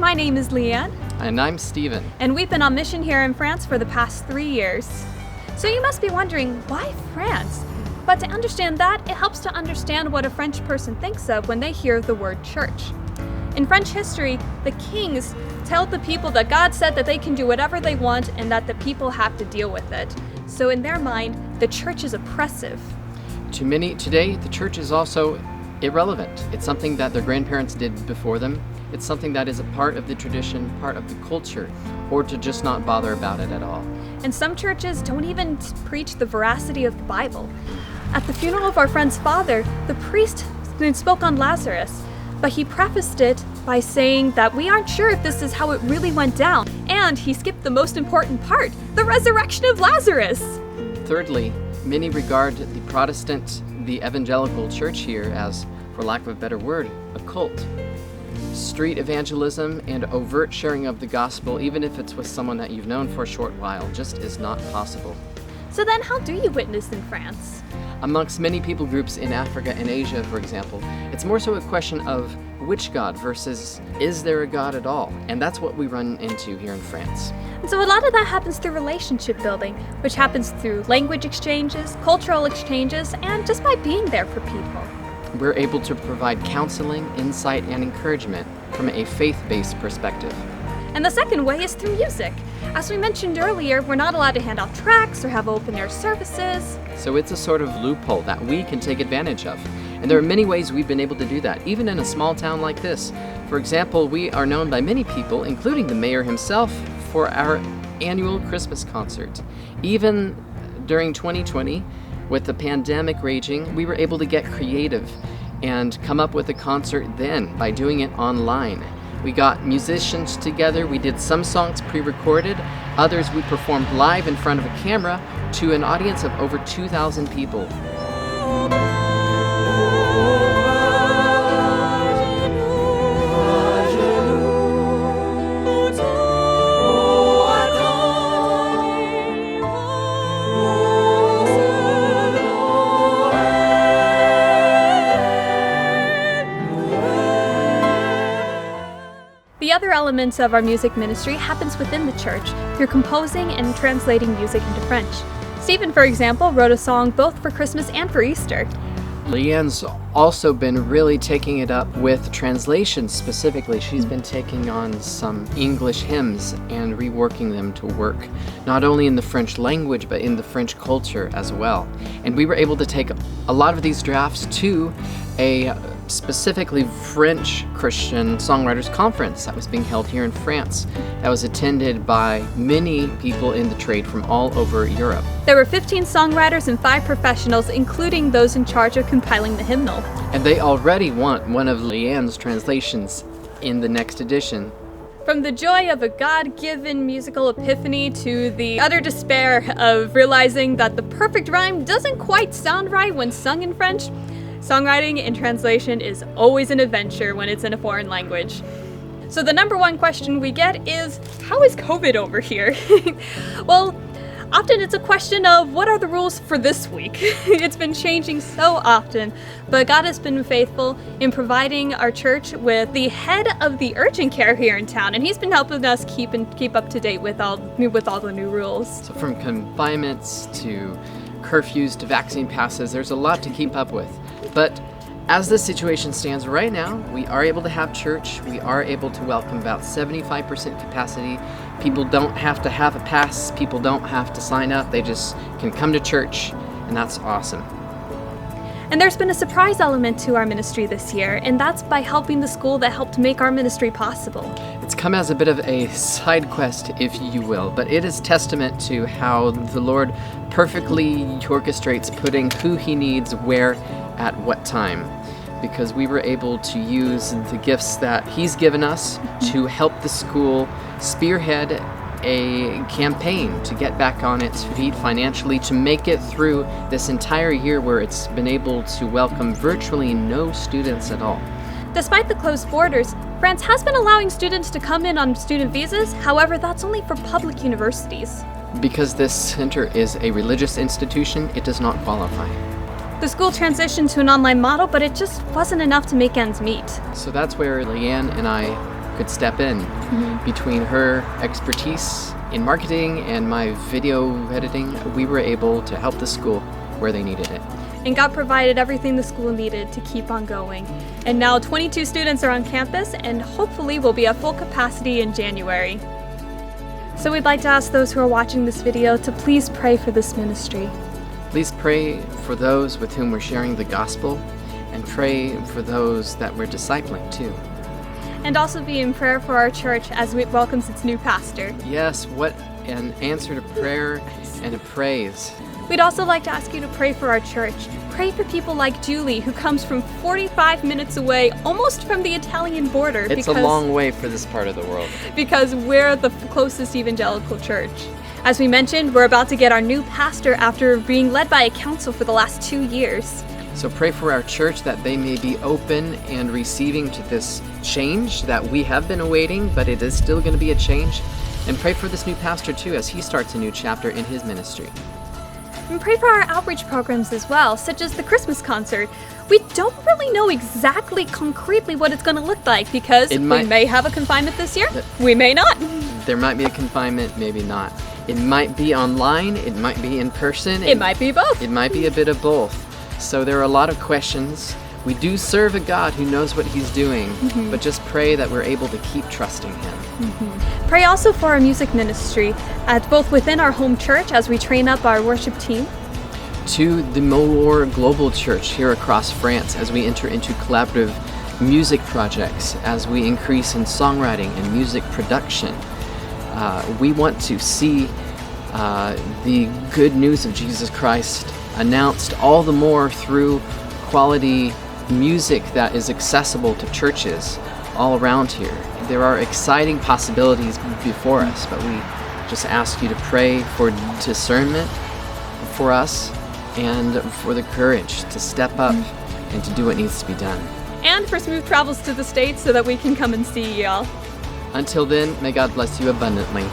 my name is Leanne. And I'm Steven. And we've been on mission here in France for the past 3 years. So you must be wondering, why France? But to understand that, it helps to understand what a French person thinks of when they hear the word church. In French history, the kings tell the people that God said that they can do whatever they want and that the people have to deal with it. So in their mind, the church is oppressive. To many today, the church is also irrelevant. It's something that their grandparents did before them. It's something that is a part of the tradition, part of the culture, or to just not bother about it at all. And some churches don't even preach the veracity of the Bible. At the funeral of our friend's father, the priest spoke on Lazarus, but he prefaced it by saying that we aren't sure if this is how it really went down, and he skipped the most important part, the resurrection of Lazarus. Thirdly, many regard the Protestant, the evangelical church here as, for lack of a better word, a cult. Street evangelism and overt sharing of the gospel, even if it's with someone that you've known for a short while, just is not possible. So then how do you witness in France? Amongst many people groups in Africa and Asia, for example, it's more so a question of which God versus is there a God at all? And that's what we run into here in France. And so a lot of that happens through relationship building, which happens through language exchanges, cultural exchanges, and just by being there for people. We're able to provide counseling, insight, and encouragement from a faith-based perspective. And the second way is through music. As we mentioned earlier, we're not allowed to hand out tracts or have open-air services. So it's a sort of loophole that we can take advantage of. And there are many ways we've been able to do that, even in a small town like this. For example, we are known by many people, including the mayor himself, for our annual Christmas concert. Even during 2020, with the pandemic raging, we were able to get creative and come up with a concert then by doing it online. We got musicians together, we did some songs pre-recorded, others we performed live in front of a camera to an audience of over 2,000 people. The other elements of our music ministry happens within the church through composing and translating music into French. Stephen, for example, wrote a song both for Christmas and for Easter. Leanne's also been really taking it up with translations specifically. She's been taking on some English hymns and reworking them to work not only in the French language but in the French culture as well. And we were able to take a lot of these drafts to a specifically French Christian Songwriters Conference that was being held here in France that was attended by many people in the trade from all over Europe. There were 15 songwriters and 5 professionals, including those in charge of compiling the hymnal. And they already want one of Leanne's translations in the next edition. From the joy of a God-given musical epiphany to the utter despair of realizing that the perfect rhyme doesn't quite sound right when sung in French, songwriting and translation is always an adventure when it's in a foreign language. So the number one question we get is, how is COVID over here? Well, often it's a question of what are the rules for this week? It's been changing so often, but God has been faithful in providing our church with the head of the urgent care here in town, and he's been helping us keep up to date with all the new rules. So from confinements to curfews to vaccine passes, there's a lot to keep up with. But as the situation stands right now, we are able to have church. We are able to welcome about 75% capacity. People don't have to have a pass. People don't have to sign up. They just can come to church, and that's awesome. And there's been a surprise element to our ministry this year, and that's by helping the school that helped make our ministry possible. It's come as a bit of a side quest, if you will, but it is testament to how the Lord perfectly orchestrates putting who He needs where at what time, because we were able to use the gifts that He's given us to help the school spearhead a campaign to get back on its feet financially, to make it through this entire year where it's been able to welcome virtually no students at all. Despite the closed borders, France has been allowing students to come in on student visas. However, that's only for public universities. Because this center is a religious institution, it does not qualify. The school transitioned to an online model, but it just wasn't enough to make ends meet. So that's where Leanne and I could step in. Between her expertise in marketing and my video editing, we were able to help the school where they needed it. And God provided everything the school needed to keep on going. And now 22 students are on campus, and hopefully will be at full capacity in January. So we'd like to ask those who are watching this video to please pray for this ministry. Please pray for those with whom we're sharing the gospel, and pray for those that we're discipling too. And also be in prayer for our church as it welcomes its new pastor. Yes, what an answer to prayer and a praise. We'd also like to ask you to pray for our church. Pray for people like Julie, who comes from 45 minutes away, almost from the Italian border. It's a long way for this part of the world. Because we're the closest evangelical church. As we mentioned, we're about to get our new pastor after being led by a council for the last 2 years. So pray for our church that they may be open and receiving to this change that we have been awaiting, but it is still going to be a change. And pray for this new pastor too, as he starts a new chapter in his ministry. And pray for our outreach programs as well, such as the Christmas concert. We don't really know exactly concretely what it's going to look like because we may have a confinement this year, we may not. There might be a confinement, maybe not. It might be online, it might be in person. It might be both. It might be a bit of both. So there are a lot of questions. We do serve a God who knows what he's doing, but just pray that we're able to keep trusting him. Pray also for our music ministry, both within our home church as we train up our worship team, to the more global church here across France as we enter into collaborative music projects, as we increase in songwriting and music production. We want to see the good news of Jesus Christ announced all the more through quality music that is accessible to churches all around here. There are exciting possibilities before us, but we just ask you to pray for discernment for us and for the courage to step up and to do what needs to be done. And for smooth travels to the States so that we can come and see y'all. Until then, may God bless you abundantly.